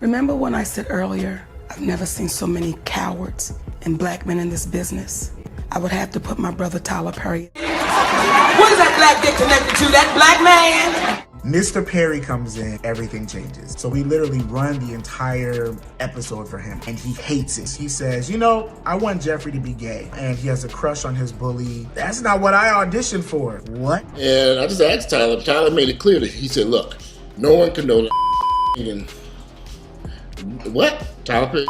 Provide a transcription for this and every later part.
Remember when I said earlier, I've never seen so many cowards and black men in this business? I would have to put my brother Tyler Perry. What is that black dick connected to? That black man? Mr. Perry comes in, everything changes. So we literally run the entire episode for him, and he hates it. He says, you know, I want Jeffrey to be gay, and he has a crush on his bully. That's not what I auditioned for. What? And I just asked Tyler. Tyler made it clear that he said, look, no one can know and what? Tyler Perry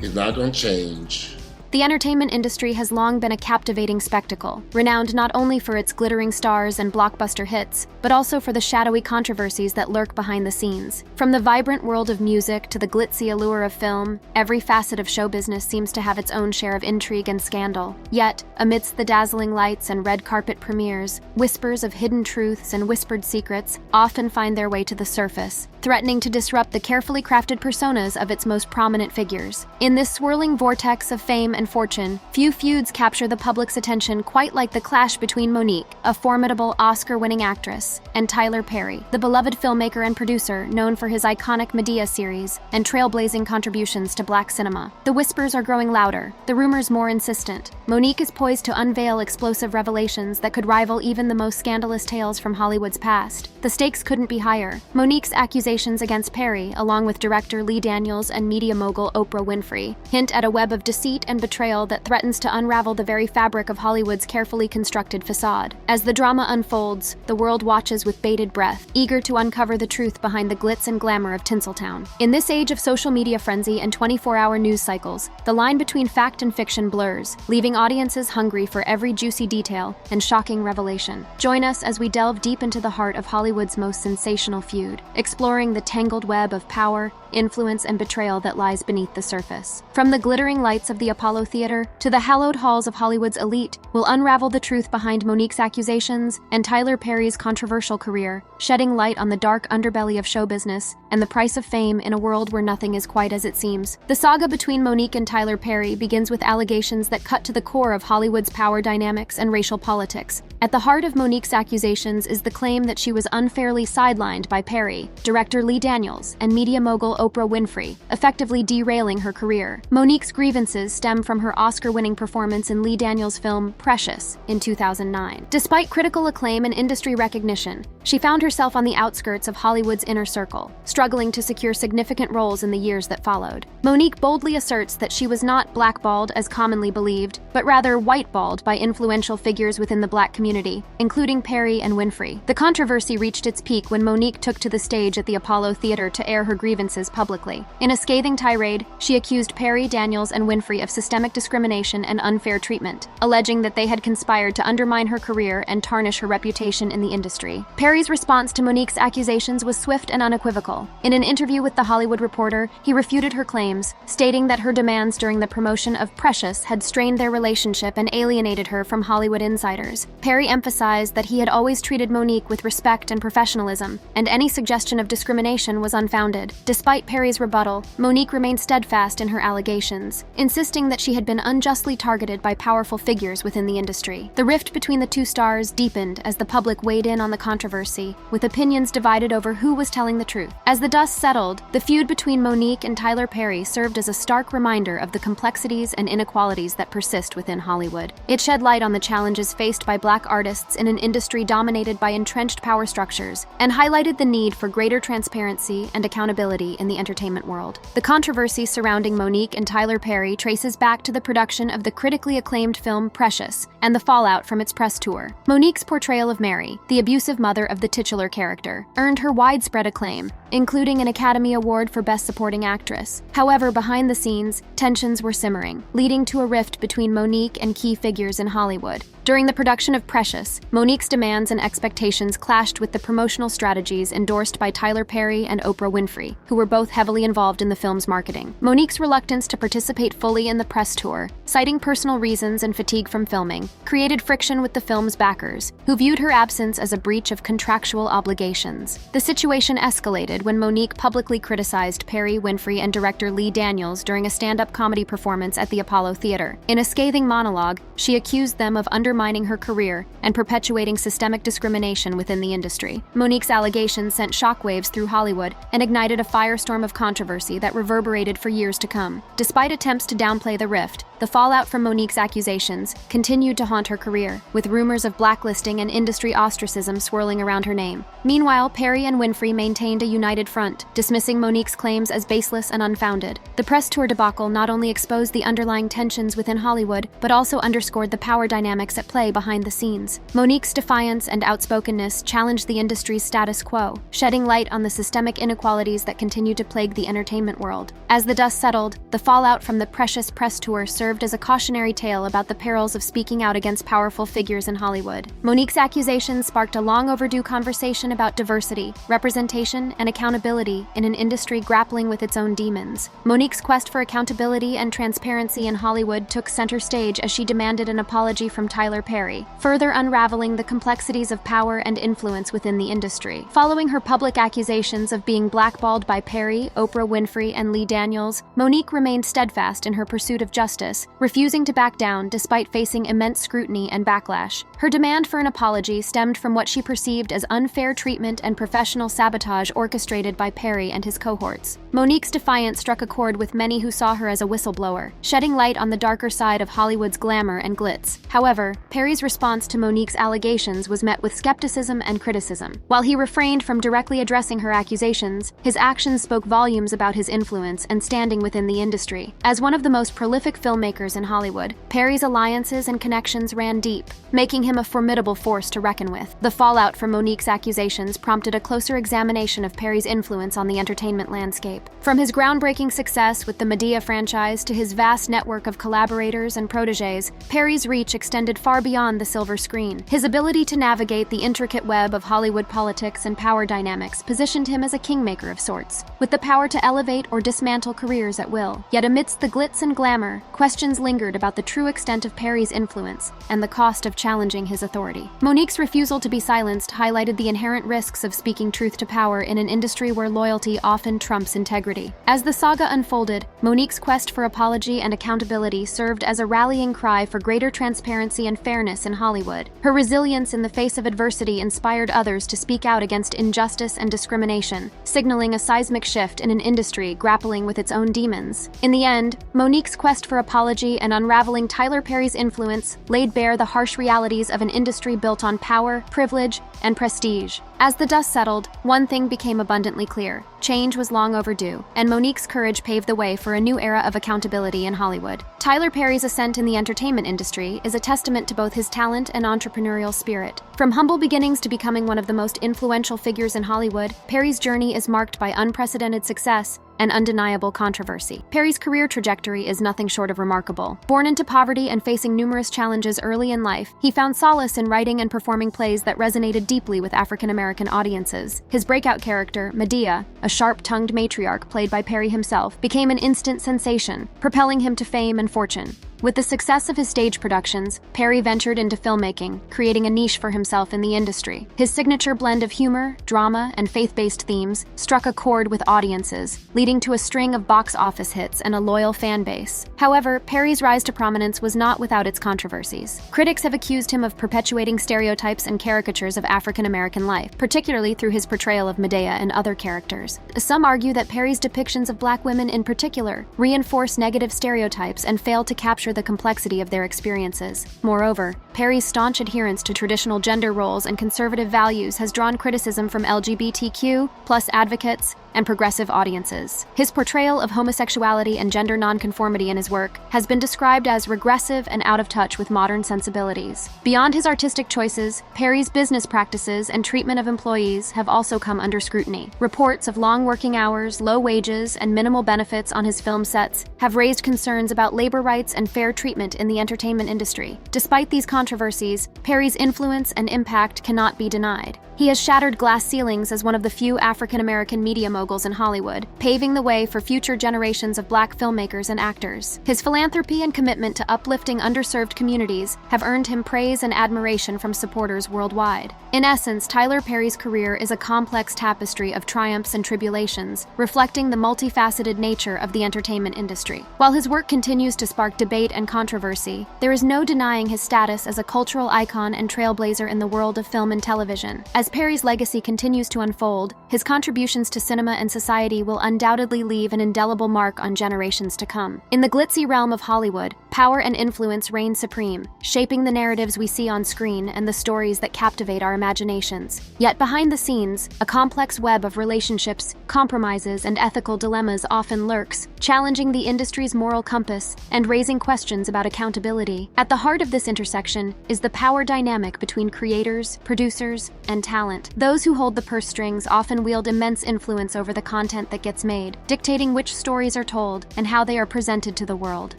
is not going to change. The entertainment industry has long been a captivating spectacle, renowned not only for its glittering stars and blockbuster hits, but also for the shadowy controversies that lurk behind the scenes. From the vibrant world of music to the glitzy allure of film, every facet of show business seems to have its own share of intrigue and scandal. Yet, amidst the dazzling lights and red carpet premieres, whispers of hidden truths and whispered secrets often find their way to the surface, threatening to disrupt the carefully crafted personas of its most prominent figures. In this swirling vortex of fame and fortune, few feuds capture the public's attention quite like the clash between Monique, a formidable Oscar-winning actress, and Tyler Perry, the beloved filmmaker and producer known for his iconic Madea series and trailblazing contributions to black cinema. The whispers are growing louder, the rumors more insistent. Monique is poised to unveil explosive revelations that could rival even the most scandalous tales from Hollywood's past. The stakes couldn't be higher. Monique's accusations against Perry, along with director Lee Daniels and media mogul Oprah Winfrey, hint at a web of deceit and betrayal that threatens to unravel the very fabric of Hollywood's carefully constructed facade. As the drama unfolds, the world watches with bated breath, eager to uncover the truth behind the glitz and glamour of Tinseltown. In this age of social media frenzy and 24-hour news cycles, the line between fact and fiction blurs, leaving audiences hungry for every juicy detail and shocking revelation. Join us as we delve deep into the heart of Hollywood's most sensational feud, exploring the tangled web of power, influence, and betrayal that lies beneath the surface. From the glittering lights of the Apollo Theater to the hallowed halls of Hollywood's elite, we'll unravel the truth behind Monique's accusations and Tyler Perry's controversial career, shedding light on the dark underbelly of show business and the price of fame in a world where nothing is quite as it seems. The saga between Monique and Tyler Perry begins with allegations that cut to the core of Hollywood's power dynamics and racial politics. At the heart of Monique's accusations is the claim that she was unfairly sidelined by Perry, director Lee Daniels, and media mogul Oprah Winfrey, effectively derailing her career. Monique's grievances stem from her Oscar-winning performance in Lee Daniels' film Precious in 2009. Despite critical acclaim and industry recognition, she found herself on the outskirts of Hollywood's inner circle, struggling to secure significant roles in the years that followed. Monique boldly asserts that she was not blackballed as commonly believed, but rather whiteballed by influential figures within the black community, including Perry and Winfrey. The controversy reached its peak when Monique took to the stage at the Apollo Theater to air her grievances publicly. In a scathing tirade, she accused Perry, Daniels, and Winfrey of systemic discrimination and unfair treatment, alleging that they had conspired to undermine her career and tarnish her reputation in the industry. Perry's response to Monique's accusations was swift and unequivocal. In an interview with The Hollywood Reporter, he refuted her claims, stating that her demands during the promotion of Precious had strained their relationship and alienated her from Hollywood insiders. Perry emphasized that he had always treated Monique with respect and professionalism, and any suggestion of discrimination was unfounded. Despite Perry's rebuttal, Monique remained steadfast in her allegations, insisting that she had been unjustly targeted by powerful figures within the industry. The rift between the two stars deepened as the public weighed in on the controversy, with opinions divided over who was telling the truth. As the dust settled, the feud between Monique and Tyler Perry served as a stark reminder of the complexities and inequalities that persist within Hollywood. It shed light on the challenges faced by black artists in an industry dominated by entrenched power structures, and highlighted the need for greater transparency and accountability in the entertainment world. The controversy surrounding Monique and Tyler Perry traces back to the production of the critically acclaimed film Precious and the fallout from its press tour. Monique's portrayal of Mary, the abusive mother of the titular character, earned her widespread acclaim, including an Academy Award for Best Supporting Actress. However, behind the scenes, tensions were simmering, leading to a rift between Monique and key figures in Hollywood. During the production of Precious, Monique's demands and expectations clashed with the promotional strategies endorsed by Tyler Perry and Oprah Winfrey, who were both heavily involved in the film's marketing. Monique's reluctance to participate fully in the press tour, citing personal reasons and fatigue from filming, created friction with the film's backers, who viewed her absence as a breach of contractual obligations. The situation escalated escalated when Monique publicly criticized Perry, Winfrey, and director Lee Daniels during a stand-up comedy performance at the Apollo Theater. In a scathing monologue, she accused them of undermining her career and perpetuating systemic discrimination within the industry. Monique's allegations sent shockwaves through Hollywood and ignited a firestorm of controversy that reverberated for years to come. Despite attempts to downplay the rift, the fallout from Monique's accusations continued to haunt her career, with rumors of blacklisting and industry ostracism swirling around her name. Meanwhile, Perry and Winfrey maintained a united front, dismissing Monique's claims as baseless and unfounded. The press tour debacle not only exposed the underlying tensions within Hollywood, but also underscored the power dynamics at play behind the scenes. Monique's defiance and outspokenness challenged the industry's status quo, shedding light on the systemic inequalities that continue to plague the entertainment world. As the dust settled, the fallout from the Precious press tour served as a cautionary tale about the perils of speaking out against powerful figures in Hollywood. Monique's accusations sparked a long overdue conversation about diversity, representation, and accountability in an industry grappling with its own demons. Monique's quest for accountability and transparency in Hollywood took center stage as she demanded an apology from Tyler Perry, further unraveling the complexities of power and influence within the industry. Following her public accusations of being blackballed by Perry, Oprah Winfrey, and Lee Daniels, Monique remained steadfast in her pursuit of justice, refusing to back down despite facing immense scrutiny and backlash. Her demand for an apology stemmed from what she perceived as unfair treatment and professional sabotage orchestrated by Perry and his cohorts. Monique's defiance struck a chord with many who saw her as a whistleblower, shedding light on the darker side of Hollywood's glamour and glitz. However, Perry's response to Monique's allegations was met with skepticism and criticism. While he refrained from directly addressing her accusations, his actions spoke volumes about his influence and standing within the industry. As one of the most prolific filmmakers in Hollywood, Perry's alliances and connections ran deep, making him a formidable force to reckon with. The fallout from Monique's accusations prompted a closer examination of Perry's influence on the entertainment landscape. From his groundbreaking success with the Madea franchise to his vast network of collaborators and protégés, Perry's reach extended far beyond the silver screen. His ability to navigate the intricate web of Hollywood politics and power dynamics positioned him as a kingmaker of sorts, with the power to elevate or dismantle careers at will. Yet amidst the glitz and glamour, questions lingered about the true extent of Perry's influence and the cost of challenging his authority. Monique's refusal to be silenced highlighted the inherent risks of speaking truth to power in an industry where loyalty often trumps integrity. As the saga unfolded, Monique's quest for apology and accountability served as a rallying cry for greater transparency and fairness in Hollywood. Her resilience in the face of adversity inspired others to speak out against injustice and discrimination, signaling a seismic shift in an industry grappling with its own demons. In the end, Monique's quest for apology and unraveling Tyler Perry's influence laid bare the harsh realities of an industry built on power, privilege, and prestige. As the dust settled, one thing became abundantly clear. Change was long overdue, and Monique's courage paved the way for a new era of accountability in Hollywood. Tyler Perry's ascent in the entertainment industry is a testament to both his talent and entrepreneurial spirit. From humble beginnings to becoming one of the most influential figures in Hollywood, Perry's journey is marked by unprecedented success and undeniable controversy. Perry's career trajectory is nothing short of remarkable. Born into poverty and facing numerous challenges early in life, he found solace in writing and performing plays that resonated deeply with African-American audiences. His breakout character, Madea, a sharp-tongued matriarch played by Perry himself, became an instant sensation, propelling him to fame and fortune. With the success of his stage productions, Perry ventured into filmmaking, creating a niche for himself in the industry. His signature blend of humor, drama, and faith-based themes struck a chord with audiences, leading to a string of box office hits and a loyal fan base. However, Perry's rise to prominence was not without its controversies. Critics have accused him of perpetuating stereotypes and caricatures of African-American life, particularly through his portrayal of Madea and other characters. Some argue that Perry's depictions of Black women in particular reinforce negative stereotypes and fail to capture the complexity of their experiences. Moreover, Perry's staunch adherence to traditional gender roles and conservative values has drawn criticism from LGBTQ+ advocates and progressive audiences. His portrayal of homosexuality and gender nonconformity in his work has been described as regressive and out of touch with modern sensibilities. Beyond his artistic choices, Perry's business practices and treatment of employees have also come under scrutiny. Reports of long working hours, low wages, and minimal benefits on his film sets have raised concerns about labor rights and fair treatment in the entertainment industry. Despite these controversies, Perry's influence and impact cannot be denied. He has shattered glass ceilings as one of the few African-American media moguls in Hollywood, paving the way for future generations of Black filmmakers and actors. His philanthropy and commitment to uplifting underserved communities have earned him praise and admiration from supporters worldwide. In essence, Tyler Perry's career is a complex tapestry of triumphs and tribulations, reflecting the multifaceted nature of the entertainment industry. While his work continues to spark debate and controversy, there is no denying his status as a cultural icon and trailblazer in the world of film and television. As Perry's legacy continues to unfold, his contributions to cinema and society will undoubtedly leave an indelible mark on generations to come. In the glitzy realm of Hollywood, power and influence reign supreme, shaping the narratives we see on screen and the stories that captivate our imaginations. Yet behind the scenes, a complex web of relationships, compromises, and ethical dilemmas often lurks, challenging the industry's moral compass and raising questions about accountability. At the heart of this intersection is the power dynamic between creators, producers, and talent. Those who hold the purse strings often wield immense influence over the content that gets made, dictating which stories are told and how they are presented to the world.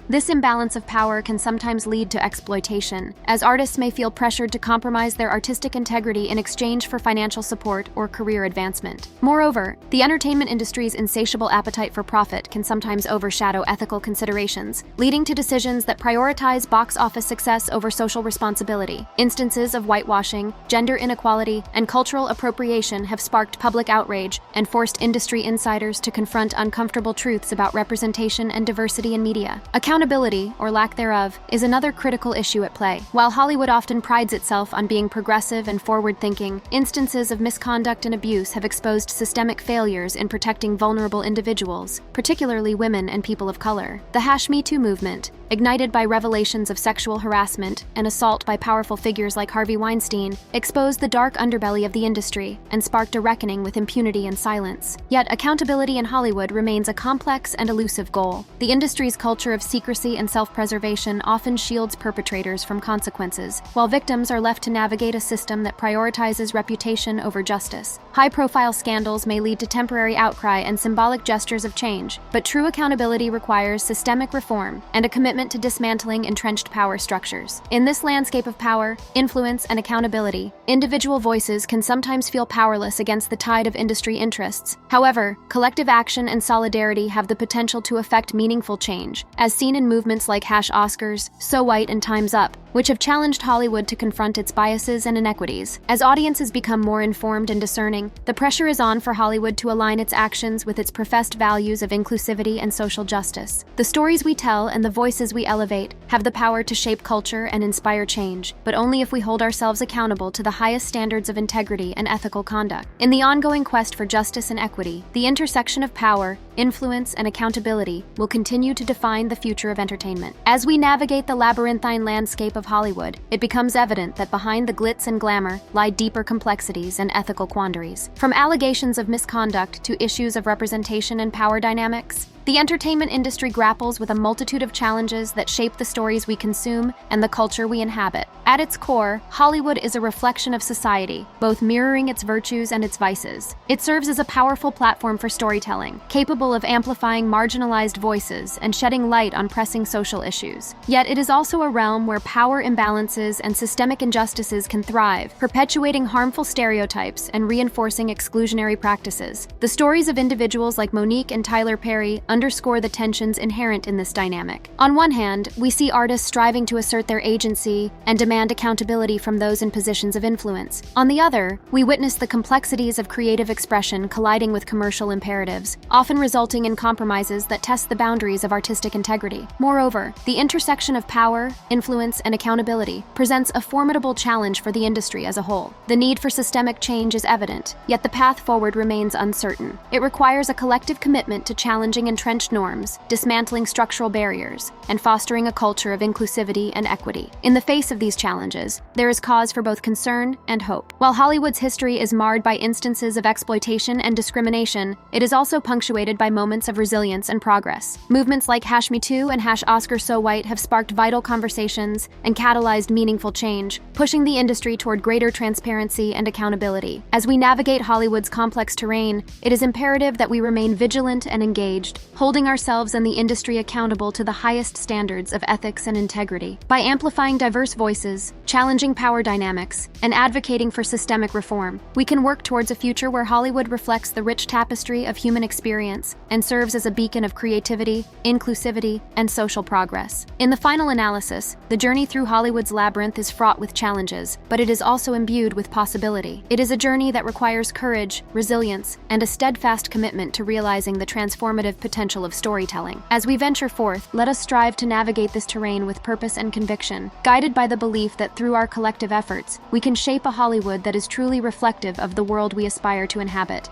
This imbalance of power can sometimes lead to exploitation, as artists may feel pressured to compromise their artistic integrity in exchange for financial support or career advancement. Moreover, the entertainment industry's insatiable appetite for profit can sometimes overshadow ethical considerations, leading to decisions that prioritize box office success over social responsibility. Instances of whitewashing, gender inequality, and cultural appropriation have sparked public outrage and forced industry insiders to confront uncomfortable truths about representation and diversity in media. Accountability, or lack thereof, is another critical issue at play. While Hollywood often prides itself on being progressive and forward-thinking, instances of misconduct and abuse have exposed systemic failures in protecting vulnerable individuals, particularly women and people of color. The #Me Too movement, ignited by revelations of sexual harassment and assault by powerful figures like Harvey Weinstein, exposed the dark underbelly of the industry and sparked a reckoning with impunity and silence. Yet accountability in Hollywood remains a complex and elusive goal. The industry's culture of secrecy and self-preservation often shields perpetrators from consequences, while victims are left to navigate a system that prioritizes reputation over justice. High-profile scandals may lead to temporary outcry and symbolic gestures of change, but true accountability requires systemic reform and a commitment to dismantling entrenched power structures. In this landscape of power, influence, and accountability, individual voices can sometimes feel powerless against the tide of industry interests. However, collective action and solidarity have the potential to effect meaningful change, as seen in movements like #Oscars, So White, and Time's Up, which have challenged Hollywood to confront its biases and inequities. As audiences become more informed and discerning, the pressure is on for Hollywood to align its actions with its professed values of inclusivity and social justice. The stories we tell and the voices we elevate have the power to shape culture and inspire change, but only if we hold ourselves accountable to the highest standards of integrity and ethical conduct. In the ongoing quest for justice and equity, the intersection of power, influence, and accountability will continue to define the future of entertainment. As we navigate the labyrinthine landscape of Hollywood, it becomes evident that behind the glitz and glamour lie deeper complexities and ethical quandaries. From allegations of misconduct to issues of representation and power dynamics, the entertainment industry grapples with a multitude of challenges that shape the stories we consume and the culture we inhabit. At its core, Hollywood is a reflection of society, both mirroring its virtues and its vices. It serves as a powerful platform for storytelling, capable of amplifying marginalized voices and shedding light on pressing social issues. Yet it is also a realm where power imbalances and systemic injustices can thrive, perpetuating harmful stereotypes and reinforcing exclusionary practices. The stories of individuals like Monique and Tyler Perry underscore the tensions inherent in this dynamic. On one hand, we see artists striving to assert their agency and demand accountability from those in positions of influence. On the other, we witness the complexities of creative expression colliding with commercial imperatives, often resulting in compromises that test the boundaries of artistic integrity. Moreover, the intersection of power, influence, and accountability presents a formidable challenge for the industry as a whole. The need for systemic change is evident, yet the path forward remains uncertain. It requires a collective commitment to challenging entrenched norms, dismantling structural barriers, and fostering a culture of inclusivity and equity. In the face of these challenges, there is cause for both concern and hope. While Hollywood's history is marred by instances of exploitation and discrimination, it is also punctuated by moments of resilience and progress. Movements like #Me Too and #Oscars So White have sparked vital conversations and catalyzed meaningful change, pushing the industry toward greater transparency and accountability. As we navigate Hollywood's complex terrain, it is imperative that we remain vigilant and engaged, holding ourselves and the industry accountable to the highest standards of ethics and integrity. By amplifying diverse voices, challenging power dynamics, and advocating for systemic reform, we can work towards a future where Hollywood reflects the rich tapestry of human experience and serves as a beacon of creativity, inclusivity, and social progress. In the final analysis, the journey through Hollywood's labyrinth is fraught with challenges, but it is also imbued with possibility. It is a journey that requires courage, resilience, and a steadfast commitment to realizing the transformative potential of storytelling. As we venture forth, let us strive to navigate this terrain with purpose and conviction, guided by the belief that through our collective efforts, we can shape a Hollywood that is truly reflective of the world we aspire to inhabit.